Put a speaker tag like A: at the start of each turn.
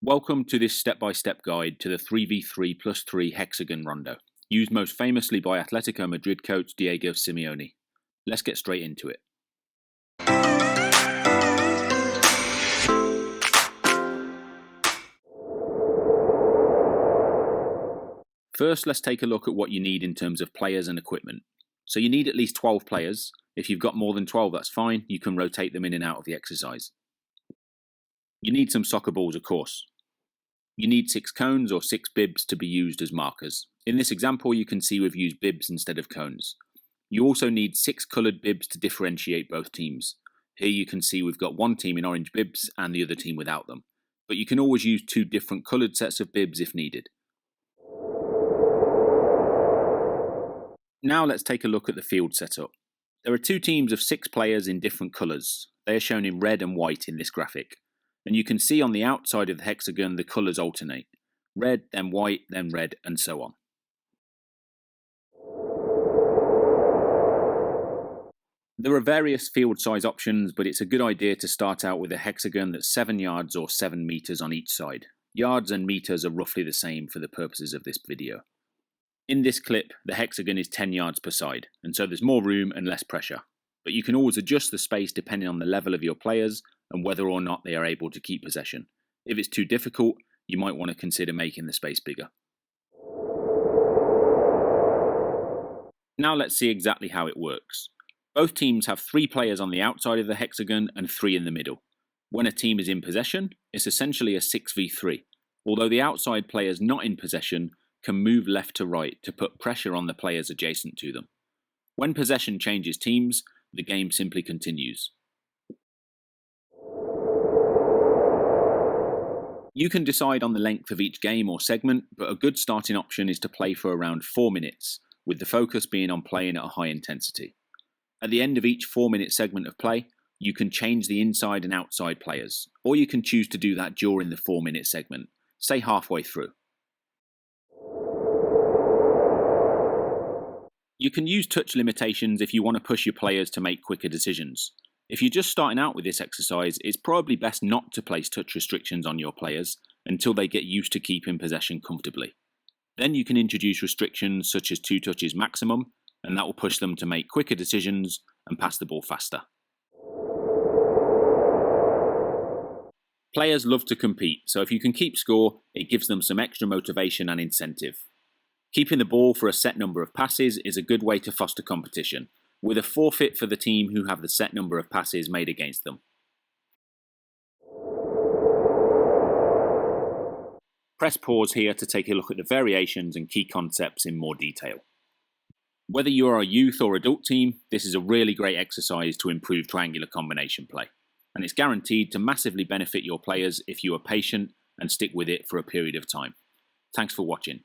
A: Welcome to this step-by-step guide to the 3v3+3 hexagon Rondo, used most famously by Atletico Madrid coach Diego Simeone. Let's get straight into it. First, let's take a look at what you need in terms of players and equipment. So you need at least 12 players. If you've got more than 12, that's fine. You can rotate them in and out of the exercise. You need some soccer balls, of course. You need 6 cones or 6 bibs to be used as markers. In this example, you can see we've used bibs instead of cones. You also need 6 coloured bibs to differentiate both teams. Here you can see we've got one team in orange bibs and the other team without them. But you can always use 2 different coloured sets of bibs if needed. Now let's take a look at the field setup. There are 2 teams of 6 players in different colours. They are shown in red and white in this graphic. And you can see on the outside of the hexagon the colours alternate. Red, then white, then red, and so on. There are various field size options, but it's a good idea to start out with a hexagon that's 7 yards or 7 metres on each side. Yards and metres are roughly the same for the purposes of this video. In this clip, the hexagon is 10 yards per side, and so there's more room and less pressure. But you can always adjust the space depending on the level of your players and whether or not they are able to keep possession. If it's too difficult, you might want to consider making the space bigger. Now let's see exactly how it works. Both teams have 3 players on the outside of the hexagon and 3 in the middle. When a team is in possession, it's essentially a 6v3, although the outside players not in possession can move left to right to put pressure on the players adjacent to them. When possession changes teams, the game simply continues. You can decide on the length of each game or segment, but a good starting option is to play for around 4 minutes, with the focus being on playing at a high intensity. At the end of each 4-minute segment of play, you can change the inside and outside players, or you can choose to do that during the 4-minute segment, say halfway through. You can use touch limitations if you want to push your players to make quicker decisions. If you're just starting out with this exercise, it's probably best not to place touch restrictions on your players until they get used to keeping possession comfortably. Then you can introduce restrictions such as 2 touches maximum, and that will push them to make quicker decisions and pass the ball faster. Players love to compete, so if you can keep score, it gives them some extra motivation and incentive. Keeping the ball for a set number of passes is a good way to foster competition, with a forfeit for the team who have the set number of passes made against them. Press pause here to take a look at the variations and key concepts in more detail. Whether you are a youth or adult team, this is a really great exercise to improve triangular combination play, and it's guaranteed to massively benefit your players if you are patient and stick with it for a period of time. Thanks for watching.